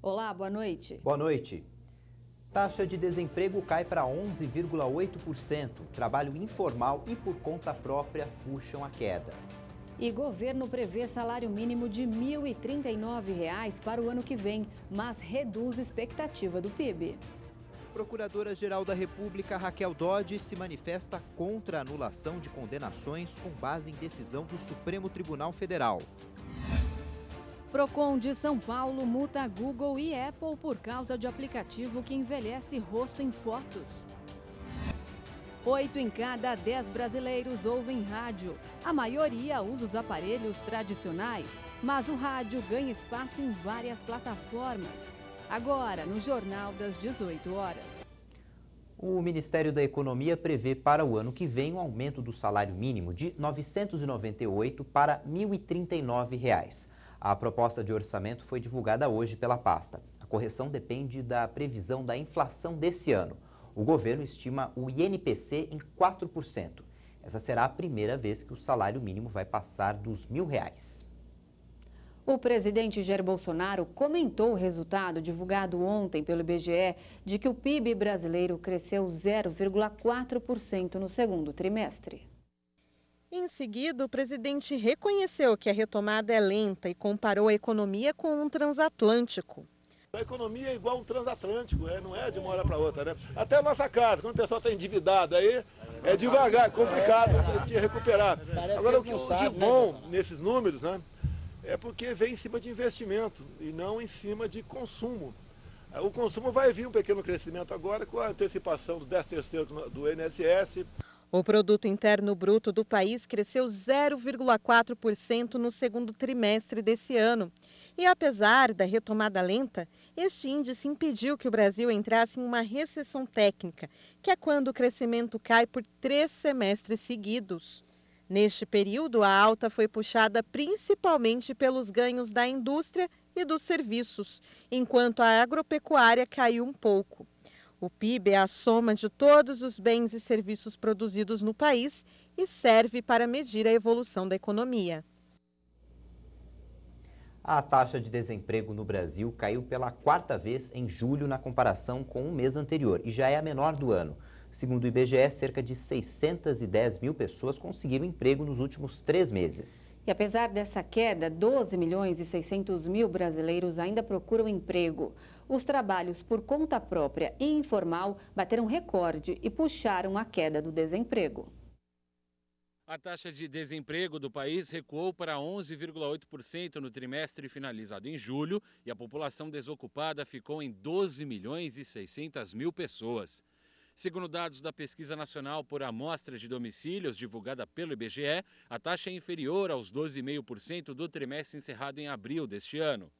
Olá, boa noite. Boa noite. Taxa de desemprego cai para 11,8%. Trabalho informal e por conta própria puxam a queda. E governo prevê salário mínimo de R$ 1.039 para o ano que vem, mas reduz expectativa do PIB. Procuradora-Geral da República, Raquel Dodge, se manifesta contra a anulação de condenações com base em decisão do Supremo Tribunal Federal. Procon de São Paulo multa Google e Apple por causa de aplicativo que envelhece rosto em fotos. 8 em cada 10 brasileiros ouvem rádio. A maioria usa os aparelhos tradicionais, mas o rádio ganha espaço em várias plataformas. Agora, no Jornal das 18 horas. O Ministério da Economia prevê para o ano que vem um aumento do salário mínimo de R$ 998 para R$ 1.039. A proposta de orçamento foi divulgada hoje pela pasta. A correção depende da previsão da inflação desse ano. O governo estima o INPC em 4%. Essa será a primeira vez que o salário mínimo vai passar dos R$ 1.000. O presidente Jair Bolsonaro comentou o resultado divulgado ontem pelo IBGE de que o PIB brasileiro cresceu 0,4% no segundo trimestre. Em seguida, o presidente reconheceu que a retomada é lenta e comparou a economia com um transatlântico. A economia é igual um transatlântico, não é de uma hora para outra, né? Até a nossa casa, quando o pessoal está endividado aí, é devagar, complicado de recuperar. Agora, o que de bom nesses números, né, é porque vem em cima de investimento e não em cima de consumo. O consumo vai vir um pequeno crescimento agora com a antecipação do 13º do INSS. O produto interno bruto do país cresceu 0,4% no segundo trimestre desse ano. E apesar da retomada lenta, este índice impediu que o Brasil entrasse em uma recessão técnica, que é quando o crescimento cai por 3 semestres seguidos. Neste período, a alta foi puxada principalmente pelos ganhos da indústria e dos serviços, enquanto a agropecuária caiu um pouco. O PIB é a soma de todos os bens e serviços produzidos no país e serve para medir a evolução da economia. A taxa de desemprego no Brasil caiu pela 4ª vez em julho na comparação com o mês anterior e já é a menor do ano. Segundo o IBGE, cerca de 610 mil pessoas conseguiram emprego nos últimos 3 meses. E apesar dessa queda, 12 milhões e 600 mil brasileiros ainda procuram emprego. Os trabalhos por conta própria e informal bateram recorde e puxaram a queda do desemprego. A taxa de desemprego do país recuou para 11,8% no trimestre finalizado em julho e a população desocupada ficou em 12 milhões e 600 mil pessoas. Segundo dados da Pesquisa Nacional por Amostra de Domicílios, divulgada pelo IBGE, a taxa é inferior aos 12,5% do trimestre encerrado em abril deste ano.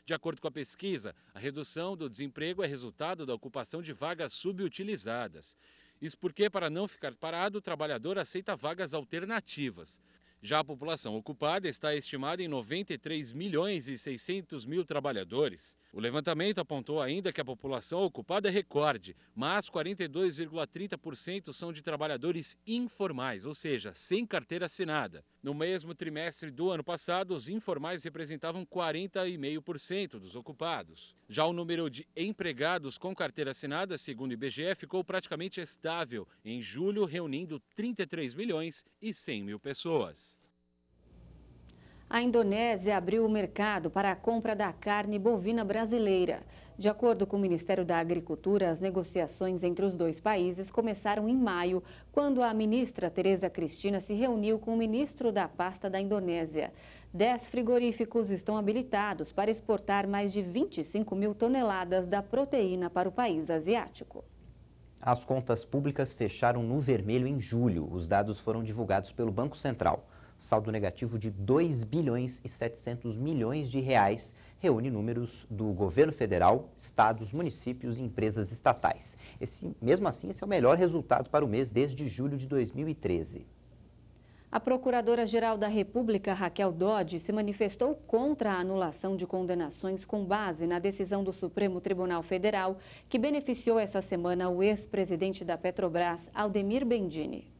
De acordo com a pesquisa, a redução do desemprego é resultado da ocupação de vagas subutilizadas. Isso porque, para não ficar parado, o trabalhador aceita vagas alternativas. Já a população ocupada está estimada em 93 milhões e 600 mil trabalhadores. O levantamento apontou ainda que a população ocupada é recorde, mas 42,30% são de trabalhadores informais, ou seja, sem carteira assinada. No mesmo trimestre do ano passado, os informais representavam 40,5% dos ocupados. Já o número de empregados com carteira assinada, segundo o IBGE, ficou praticamente estável em julho, reunindo 33 milhões e 100 mil pessoas. A Indonésia abriu o mercado para a compra da carne bovina brasileira. De acordo com o Ministério da Agricultura, as negociações entre os dois países começaram em maio, quando a ministra Tereza Cristina se reuniu com o ministro da pasta da Indonésia. 10 frigoríficos estão habilitados para exportar mais de 25 mil toneladas da proteína para o país asiático. As contas públicas fecharam no vermelho em julho. Os dados foram divulgados pelo Banco Central. Saldo negativo de 2 bilhões e 700 milhões de reais reúne números do governo federal, estados, municípios e empresas estatais. Mesmo assim, esse é o melhor resultado para o mês desde julho de 2013. A Procuradora-Geral da República, Raquel Dodge, se manifestou contra a anulação de condenações com base na decisão do Supremo Tribunal Federal, que beneficiou essa semana o ex-presidente da Petrobras, Aldemir Bendini.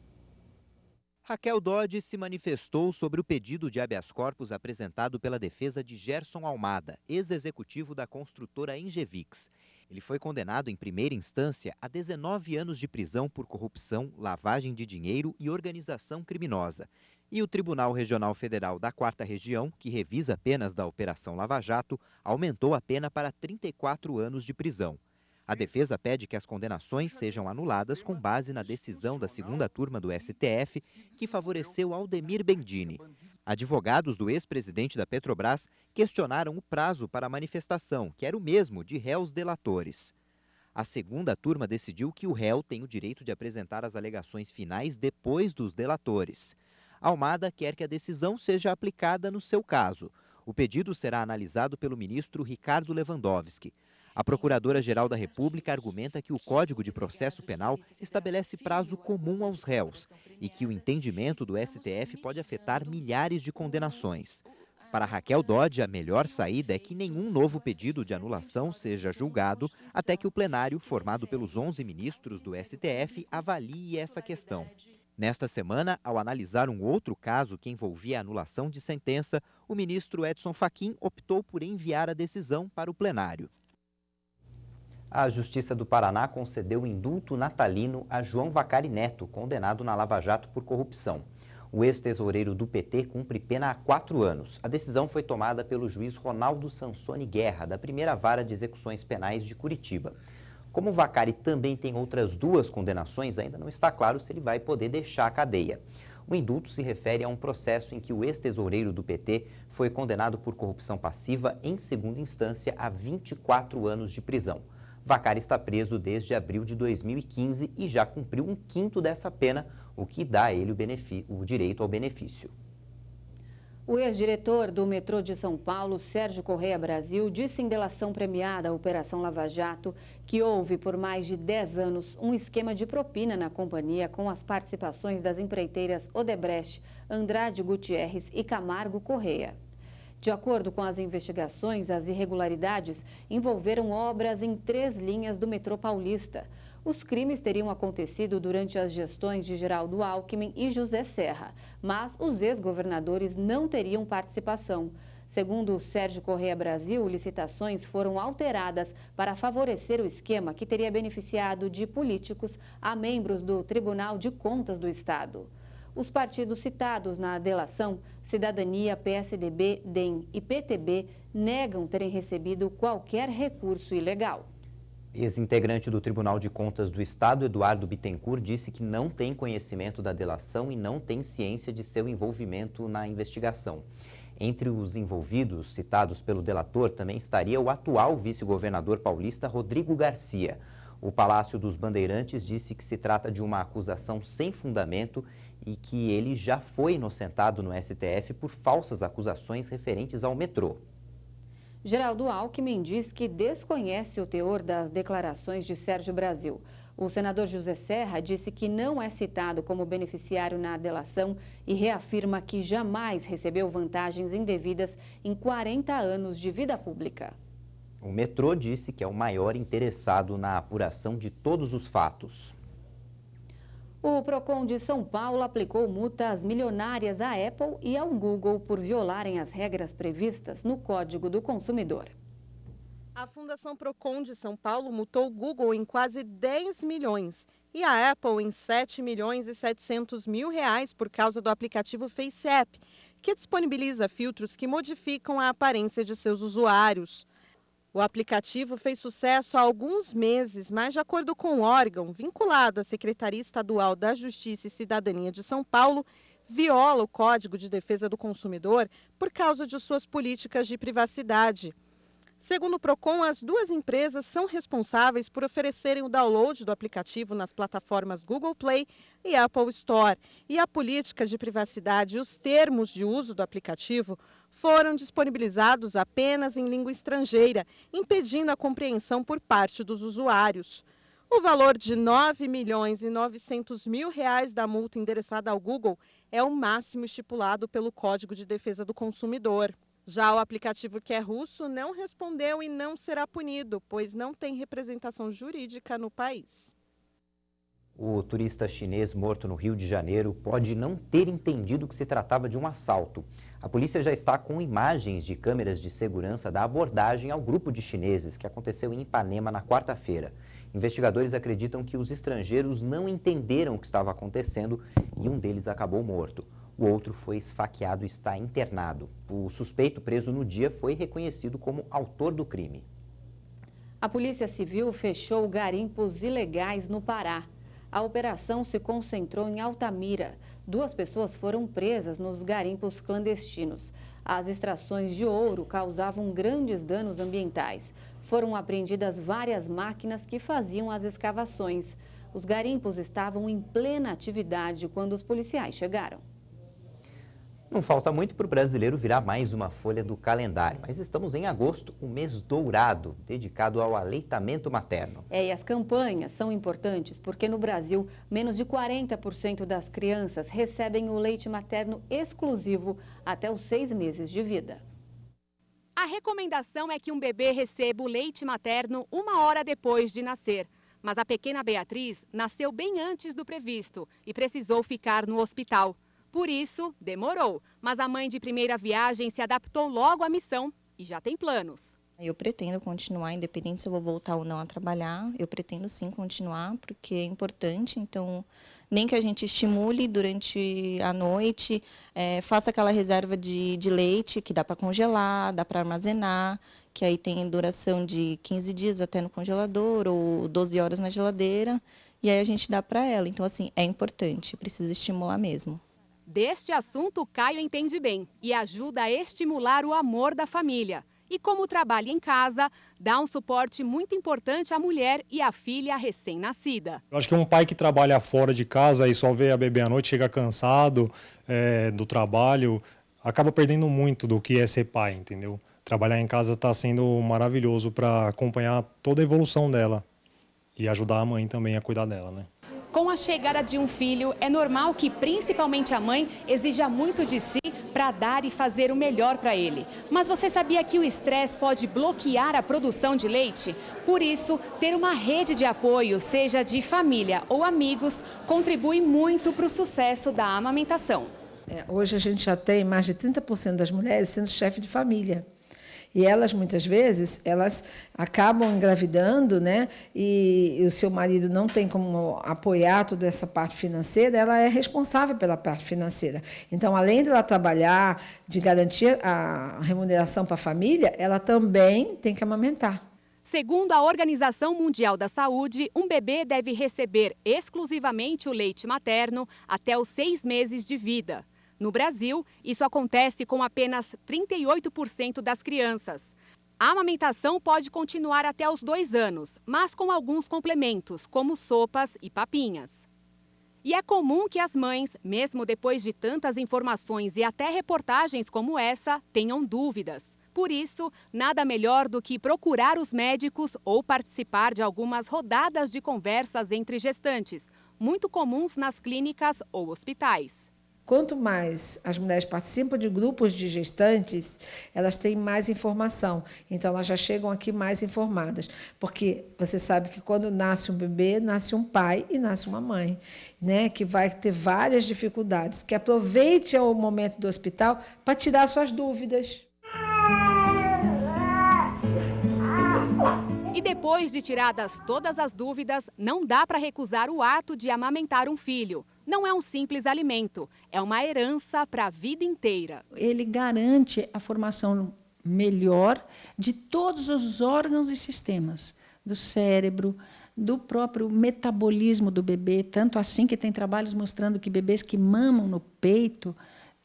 Raquel Dodge se manifestou sobre o pedido de habeas corpus apresentado pela defesa de Gerson Almada, ex-executivo da construtora Engevix. Ele foi condenado em primeira instância a 19 anos de prisão por corrupção, lavagem de dinheiro e organização criminosa. E o Tribunal Regional Federal da 4ª Região, que revisa penas da Operação Lava Jato, aumentou a pena para 34 anos de prisão. A defesa pede que as condenações sejam anuladas com base na decisão da 2ª turma do STF, que favoreceu Aldemir Bendini. Advogados do ex-presidente da Petrobras questionaram o prazo para a manifestação, que era o mesmo de réus delatores. A 2ª turma decidiu que o réu tem o direito de apresentar as alegações finais depois dos delatores. Almada quer que a decisão seja aplicada no seu caso. O pedido será analisado pelo ministro Ricardo Lewandowski. A Procuradora-Geral da República argumenta que o Código de Processo Penal estabelece prazo comum aos réus e que o entendimento do STF pode afetar milhares de condenações. Para Raquel Dodge, a melhor saída é que nenhum novo pedido de anulação seja julgado até que o plenário, formado pelos 11 ministros do STF, avalie essa questão. Nesta semana, ao analisar um outro caso que envolvia a anulação de sentença, o ministro Edson Fachin optou por enviar a decisão para o plenário. A Justiça do Paraná concedeu indulto natalino a João Vacari Neto, condenado na Lava Jato por corrupção. O ex-tesoureiro do PT cumpre pena há 4 anos. A decisão foi tomada pelo juiz Ronaldo Sansoni Guerra, da 1ª Vara de Execuções Penais de Curitiba. Como Vacari também tem outras 2 condenações, ainda não está claro se ele vai poder deixar a cadeia. O indulto se refere a um processo em que o ex-tesoureiro do PT foi condenado por corrupção passiva em 2ª instância a 24 anos de prisão. Vacari está preso desde abril de 2015 e já cumpriu 1/5 dessa pena, o que dá a ele o direito ao benefício. O ex-diretor do metrô de São Paulo, Sérgio Correia Brasil, disse em delação premiada à Operação Lava Jato que houve por mais de 10 anos um esquema de propina na companhia com as participações das empreiteiras Odebrecht, Andrade Gutierrez e Camargo Correia. De acordo com as investigações, as irregularidades envolveram obras em 3 linhas do metrô paulista. Os crimes teriam acontecido durante as gestões de Geraldo Alckmin e José Serra, mas os ex-governadores não teriam participação. Segundo o Sérgio Correia Brasil, licitações foram alteradas para favorecer o esquema que teria beneficiado de políticos a membros do Tribunal de Contas do Estado. Os partidos citados na delação, Cidadania, PSDB, DEM e PTB, negam terem recebido qualquer recurso ilegal. Ex-integrante do Tribunal de Contas do Estado, Eduardo Bittencourt, disse que não tem conhecimento da delação e não tem ciência de seu envolvimento na investigação. Entre os envolvidos citados pelo delator também estaria o atual vice-governador paulista, Rodrigo Garcia. O Palácio dos Bandeirantes disse que se trata de uma acusação sem fundamento e que ele já foi inocentado no STF por falsas acusações referentes ao metrô. Geraldo Alckmin diz que desconhece o teor das declarações de Sérgio Brasil. O senador José Serra disse que não é citado como beneficiário na delação e reafirma que jamais recebeu vantagens indevidas em 40 anos de vida pública. O metrô disse que é o maior interessado na apuração de todos os fatos. O Procon de São Paulo aplicou multas milionárias à Apple e ao Google por violarem as regras previstas no Código do Consumidor. A Fundação Procon de São Paulo multou o Google em quase 10 milhões e a Apple em 7 milhões e 700 mil reais por causa do aplicativo FaceApp, que disponibiliza filtros que modificam a aparência de seus usuários. O aplicativo fez sucesso há alguns meses, mas de acordo com o órgão vinculado à Secretaria Estadual da Justiça e Cidadania de São Paulo, viola o Código de Defesa do Consumidor por causa de suas políticas de privacidade. Segundo o Procon, as 2 empresas são responsáveis por oferecerem o download do aplicativo nas plataformas Google Play e Apple Store. E a política de privacidade e os termos de uso do aplicativo foram disponibilizados apenas em língua estrangeira, impedindo a compreensão por parte dos usuários. O valor de 9 milhões e 900 mil reais da multa endereçada ao Google é o máximo estipulado pelo Código de Defesa do Consumidor. Já o aplicativo, que é russo, não respondeu e não será punido, pois não tem representação jurídica no país. O turista chinês morto no Rio de Janeiro pode não ter entendido que se tratava de um assalto. A polícia já está com imagens de câmeras de segurança da abordagem ao grupo de chineses que aconteceu em Ipanema na quarta-feira. Investigadores acreditam que os estrangeiros não entenderam o que estava acontecendo e um deles acabou morto. O outro foi esfaqueado e está internado. O suspeito preso no dia foi reconhecido como autor do crime. A Polícia Civil fechou garimpos ilegais no Pará. A operação se concentrou em Altamira. 2 pessoas foram presas nos garimpos clandestinos. As extrações de ouro causavam grandes danos ambientais. Foram apreendidas várias máquinas que faziam as escavações. Os garimpos estavam em plena atividade quando os policiais chegaram. Não falta muito para o brasileiro virar mais uma folha do calendário, mas estamos em agosto, o mês dourado, dedicado ao aleitamento materno. E as campanhas são importantes porque no Brasil, menos de 40% das crianças recebem o leite materno exclusivo até os 6 meses de vida. A recomendação é que um bebê receba o leite materno 1 hora depois de nascer. Mas a pequena Beatriz nasceu bem antes do previsto e precisou ficar no hospital. Por isso, demorou, mas a mãe de primeira viagem se adaptou logo à missão e já tem planos. Eu pretendo continuar, independente se eu vou voltar ou não a trabalhar, eu pretendo sim continuar, porque é importante, então, nem que a gente estimule durante a noite, faça aquela reserva de leite, que dá para congelar, dá para armazenar, que aí tem duração de 15 dias até no congelador, ou 12 horas na geladeira, e aí a gente dá para ela. Então, assim, é importante, precisa estimular mesmo. Deste assunto, Caio entende bem e ajuda a estimular o amor da família. E como trabalha em casa, dá um suporte muito importante à mulher e à filha recém-nascida. Eu acho que um pai que trabalha fora de casa e só vê a bebê à noite, chega cansado do trabalho, acaba perdendo muito do que é ser pai, entendeu? Trabalhar em casa está sendo maravilhoso para acompanhar toda a evolução dela e ajudar a mãe também a cuidar dela, né? Com a chegada de um filho, é normal que principalmente a mãe exija muito de si para dar e fazer o melhor para ele. Mas você sabia que o estresse pode bloquear a produção de leite? Por isso, ter uma rede de apoio, seja de família ou amigos, contribui muito para o sucesso da amamentação. Hoje a gente já tem mais de 30% das mulheres sendo chefe de família. E elas, muitas vezes, elas acabam engravidando, né? E o seu marido não tem como apoiar toda essa parte financeira, ela é responsável pela parte financeira. Então, além de ela trabalhar, de garantir a remuneração para a família, ela também tem que amamentar. Segundo a Organização Mundial da Saúde, um bebê deve receber exclusivamente o leite materno até os 6 meses de vida. No Brasil, isso acontece com apenas 38% das crianças. A amamentação pode continuar até os 2 anos, mas com alguns complementos, como sopas e papinhas. E é comum que as mães, mesmo depois de tantas informações e até reportagens como essa, tenham dúvidas. Por isso, nada melhor do que procurar os médicos ou participar de algumas rodadas de conversas entre gestantes, muito comuns nas clínicas ou hospitais. Quanto mais as mulheres participam de grupos de gestantes, elas têm mais informação. Então, elas já chegam aqui mais informadas. Porque você sabe que quando nasce um bebê, nasce um pai e nasce uma mãe, né? Que vai ter várias dificuldades. Que aproveite o momento do hospital para tirar suas dúvidas. E depois de tiradas todas as dúvidas, não dá para recusar o ato de amamentar um filho. Não é um simples alimento, é uma herança para a vida inteira. Ele garante a formação melhor de todos os órgãos e sistemas, do cérebro, do próprio metabolismo do bebê, tanto assim que tem trabalhos mostrando que bebês que mamam no peito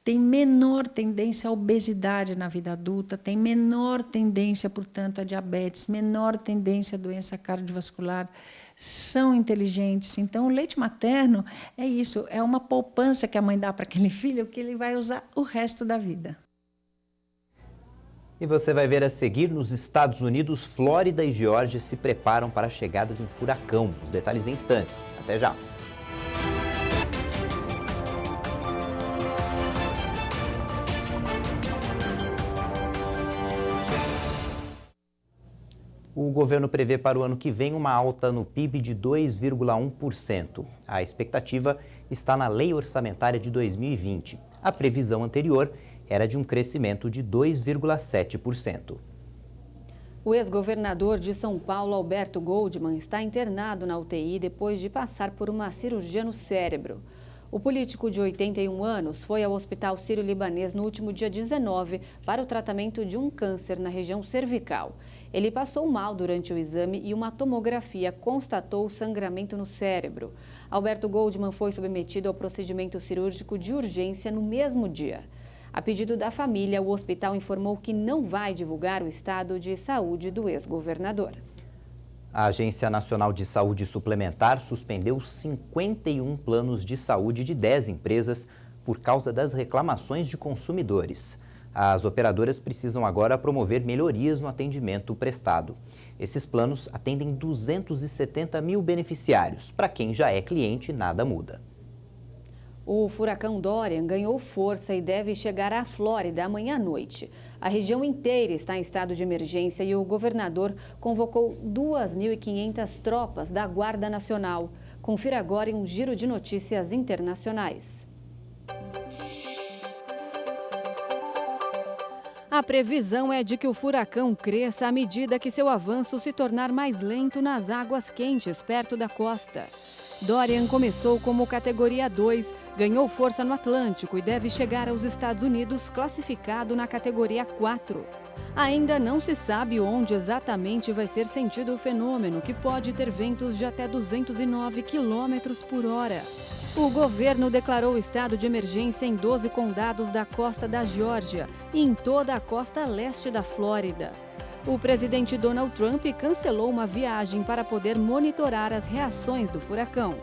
têm menor tendência à obesidade na vida adulta, têm menor tendência, portanto, a diabetes, menor tendência à doença cardiovascular, são inteligentes. Então, o leite materno é isso, é uma poupança que a mãe dá para aquele filho que ele vai usar o resto da vida. E você vai ver a seguir, nos Estados Unidos, Flórida e Geórgia se preparam para a chegada de um furacão. Os detalhes em instantes. Até já! O governo prevê para o ano que vem uma alta no PIB de 2,1%. A expectativa está na Lei Orçamentária de 2020. A previsão anterior era de um crescimento de 2,7%. O ex-governador de São Paulo, Alberto Goldman, está internado na UTI depois de passar por uma cirurgia no cérebro. O político de 81 anos foi ao Hospital Sírio-Libanês no último dia 19 para o tratamento de um câncer na região cervical. Ele passou mal durante o exame e uma tomografia constatou sangramento no cérebro. Alberto Goldman foi submetido ao procedimento cirúrgico de urgência no mesmo dia. A pedido da família, o hospital informou que não vai divulgar o estado de saúde do ex-governador. A Agência Nacional de Saúde Suplementar suspendeu 51 planos de saúde de 10 empresas por causa das reclamações de consumidores. As operadoras precisam agora promover melhorias no atendimento prestado. Esses planos atendem 270 mil beneficiários. Para quem já é cliente, nada muda. O furacão Dorian ganhou força e deve chegar à Flórida amanhã à noite. A região inteira está em estado de emergência e o governador convocou 2.500 tropas da Guarda Nacional. Confira agora em um giro de notícias internacionais. A previsão é de que o furacão cresça à medida que seu avanço se tornar mais lento nas águas quentes perto da costa. Dorian começou como categoria 2, ganhou força no Atlântico e deve chegar aos Estados Unidos classificado na categoria 4. Ainda não se sabe onde exatamente vai ser sentido o fenômeno, que pode ter ventos de até 209 km por hora. O governo declarou estado de emergência em 12 condados da costa da Geórgia e em toda a costa leste da Flórida. O presidente Donald Trump cancelou uma viagem para poder monitorar as reações do furacão.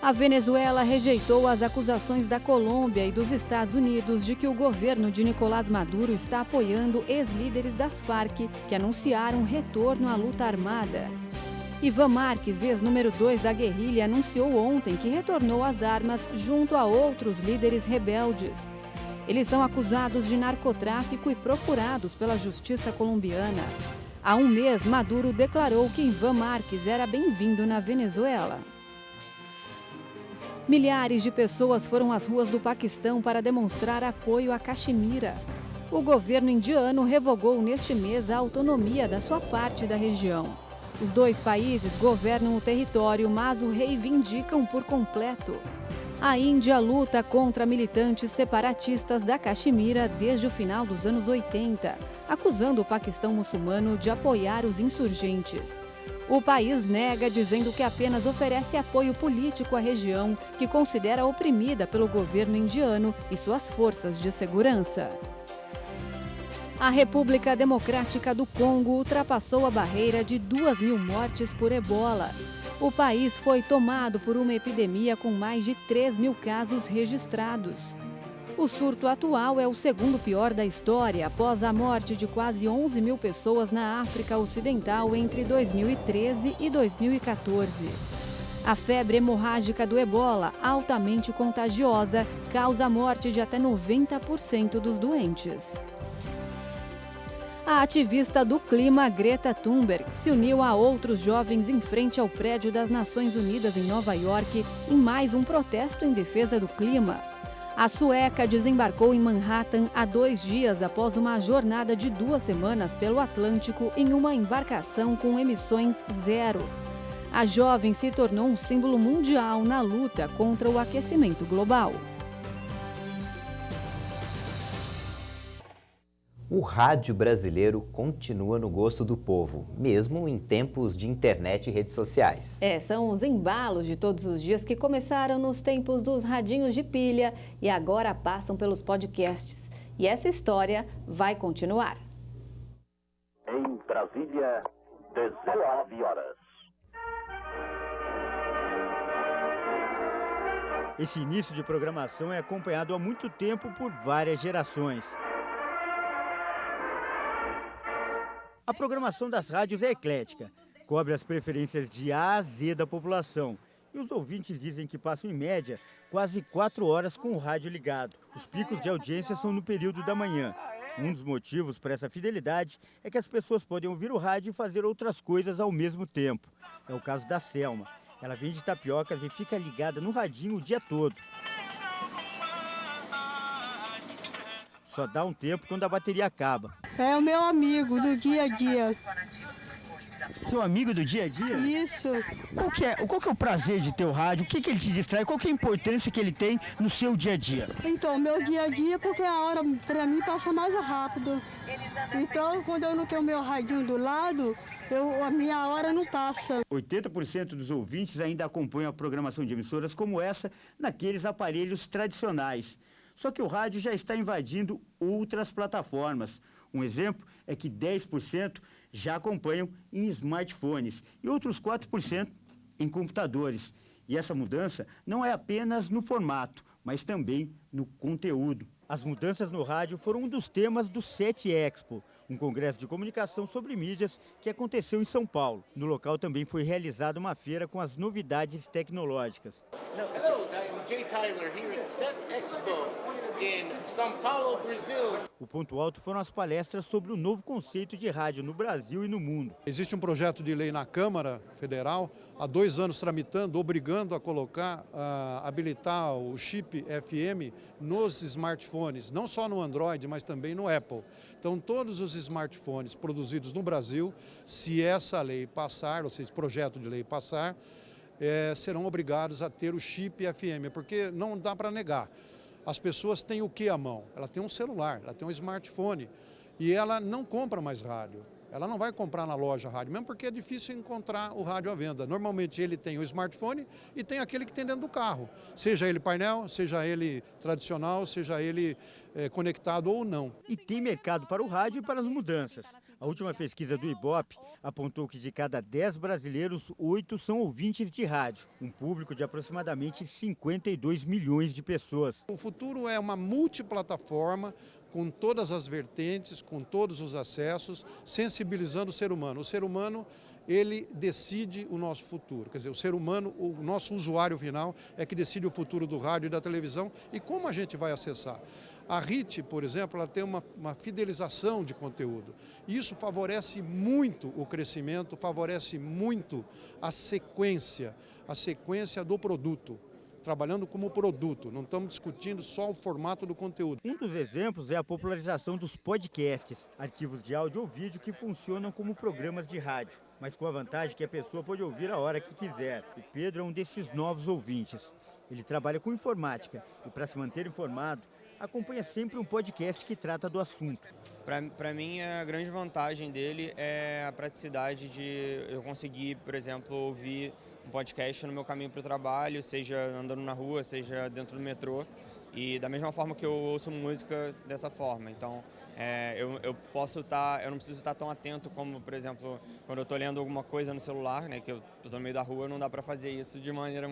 A Venezuela rejeitou as acusações da Colômbia e dos Estados Unidos de que o governo de Nicolás Maduro está apoiando ex-líderes das Farc que anunciaram retorno à luta armada. Ivan Marques, ex-número 2 da guerrilha, anunciou ontem que retornou às armas junto a outros líderes rebeldes. Eles são acusados de narcotráfico e procurados pela justiça colombiana. Há um mês, Maduro declarou que Ivan Marques era bem-vindo na Venezuela. Milhares de pessoas foram às ruas do Paquistão para demonstrar apoio a Caxemira. O governo indiano revogou neste mês a autonomia da sua parte da região. Os dois países governam o território, mas o reivindicam por completo. A Índia luta contra militantes separatistas da Caxemira desde o final dos anos 80, acusando o Paquistão muçulmano de apoiar os insurgentes. O país nega, dizendo que apenas oferece apoio político à região, que considera oprimida pelo governo indiano e suas forças de segurança. A República Democrática do Congo ultrapassou a barreira de 2.000 mortes por ebola. O país foi tomado por uma epidemia com mais de 3.000 casos registrados. O surto atual é o segundo pior da história, após a morte de quase 11.000 pessoas na África Ocidental entre 2013 e 2014. A febre hemorrágica do ebola, altamente contagiosa, causa a morte de até 90% dos doentes. A ativista do clima Greta Thunberg se uniu a outros jovens em frente ao prédio das Nações Unidas em Nova York em mais um protesto em defesa do clima. A sueca desembarcou em Manhattan há 2 dias após uma jornada de 2 semanas pelo Atlântico em uma embarcação com emissões zero. A jovem se tornou um símbolo mundial na luta contra o aquecimento global. O rádio brasileiro continua no gosto do povo, mesmo em tempos de internet e redes sociais. São os embalos de todos os dias que começaram nos tempos dos radinhos de pilha e agora passam pelos podcasts. E essa história vai continuar. Em Brasília, 19 horas. Esse início de programação é acompanhado há muito tempo por várias gerações. A programação das rádios é eclética, cobre as preferências de A a Z da população. E os ouvintes dizem que passam, em média, quase 4 horas com o rádio ligado. Os picos de audiência são no período da manhã. Um dos motivos para essa fidelidade é que as pessoas podem ouvir o rádio e fazer outras coisas ao mesmo tempo. É o caso da Selma. Ela vende tapiocas e fica ligada no radinho o dia todo. Só dá um tempo quando a bateria acaba. É o meu amigo do dia a dia. Seu amigo do dia a dia? Isso. Qual que é o prazer de ter o rádio? O que ele te distrai? Qual que é a importância que ele tem no seu dia a dia? Então, meu dia a dia, porque a hora para mim passa mais rápido. Então, quando eu não tenho meu radinho do lado, a minha hora não passa. 80% dos ouvintes ainda acompanham a programação de emissoras como essa naqueles aparelhos tradicionais. Só que o rádio já está invadindo outras plataformas. Um exemplo é que 10% já acompanham em smartphones e outros 4% em computadores. E essa mudança não é apenas no formato, mas também no conteúdo. As mudanças no rádio foram um dos temas do SET Expo, um congresso de comunicação sobre mídias que aconteceu em São Paulo. No local também foi realizada uma feira com as novidades tecnológicas. Hello, I'm Jay Tyler here at SET Expo in São Paulo, Brasil. O ponto alto foram as palestras sobre o novo conceito de rádio no Brasil e no mundo. Existe um projeto de lei na Câmara Federal, há 2 anos tramitando, obrigando a colocar, habilitar o chip FM nos smartphones, não só no Android, mas também no Apple. Então, todos os smartphones produzidos no Brasil, se essa lei passar, ou seja, esse projeto de lei passar, serão obrigados a ter o chip FM, porque não dá para negar. As pessoas têm o que à mão? Ela tem um celular, ela tem um smartphone e ela não compra mais rádio. Ela não vai comprar na loja rádio, mesmo porque é difícil encontrar o rádio à venda. Normalmente ele tem o smartphone e tem aquele que tem dentro do carro. Seja ele painel, seja ele tradicional, seja ele conectado ou não. E tem mercado para o rádio e para as mudanças. A última pesquisa do Ibope apontou que de cada 10 brasileiros, 8 são ouvintes de rádio. Um público de aproximadamente 52 milhões de pessoas. O futuro é uma multiplataforma com todas as vertentes, com todos os acessos, sensibilizando o ser humano. O ser humano, ele decide o nosso futuro. Quer dizer, o ser humano, o nosso usuário final, é que decide o futuro do rádio e da televisão e como a gente vai acessar. A RIT, por exemplo, ela tem uma fidelização de conteúdo. Isso favorece muito o crescimento, favorece muito a sequência do produto. Trabalhando como produto, não estamos discutindo só o formato do conteúdo. Um dos exemplos é a popularização dos podcasts, arquivos de áudio ou vídeo que funcionam como programas de rádio, mas com a vantagem que a pessoa pode ouvir a hora que quiser. O Pedro é um desses novos ouvintes. Ele trabalha com informática e, para se manter informado, acompanha sempre um podcast que trata do assunto. Para mim, a grande vantagem dele é a praticidade de eu conseguir, por exemplo, ouvir um podcast no meu caminho para o trabalho, seja andando na rua, seja dentro do metrô, e da mesma forma que eu ouço música dessa forma. Então, eu não preciso estar tão atento como, por exemplo, quando eu estou lendo alguma coisa no celular, né, que eu estou no meio da rua, não dá para fazer isso de maneira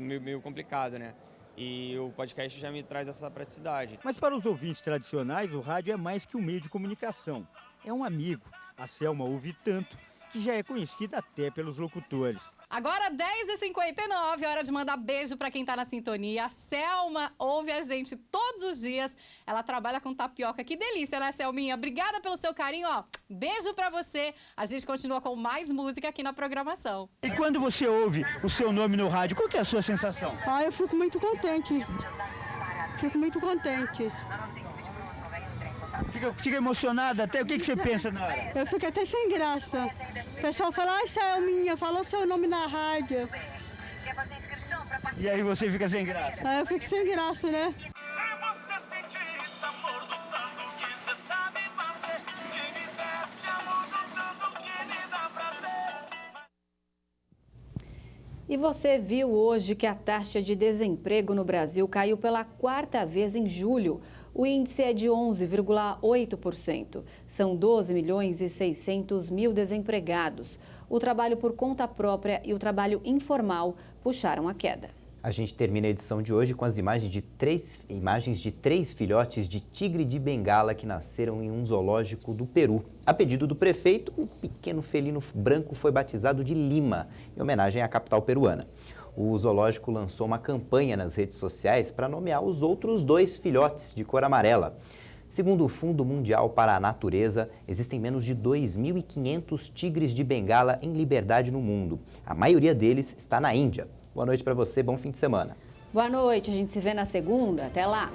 meio complicada, né? E o podcast já me traz essa praticidade. Mas para os ouvintes tradicionais, o rádio é mais que um meio de comunicação. É um amigo. A Selma ouve tanto que já é conhecida até pelos locutores. Agora 10h59, hora de mandar beijo para quem tá na sintonia. A Selma ouve a gente todos os dias. Ela trabalha com tapioca. Que delícia, né, Selminha? Obrigada pelo seu carinho, ó. Beijo para você. A gente continua com mais música aqui na programação. E quando você ouve o seu nome no rádio, qual que é a sua sensação? Eu fico muito contente. Fico muito contente. Fica emocionada até? O que você pensa na hora? Eu fico até sem graça. O pessoal fala, Selminha, falou seu nome na rádio. E aí você fica sem graça? Eu fico sem graça, né? E você viu hoje que a taxa de desemprego no Brasil caiu pela 4ª vez em julho. O índice é de 11,8%. São 12.600.000 desempregados. O trabalho por conta própria e o trabalho informal puxaram a queda. A gente termina a edição de hoje com as imagens de três filhotes de tigre de Bengala que nasceram em um zoológico do Peru. A pedido do prefeito, o pequeno felino branco foi batizado de Lima, em homenagem à capital peruana. O zoológico lançou uma campanha nas redes sociais para nomear os outros 2 filhotes de cor amarela. Segundo o Fundo Mundial para a Natureza, existem menos de 2.500 tigres de Bengala em liberdade no mundo. A maioria deles está na Índia. Boa noite para você, bom fim de semana. Boa noite, a gente se vê na segunda. Até lá!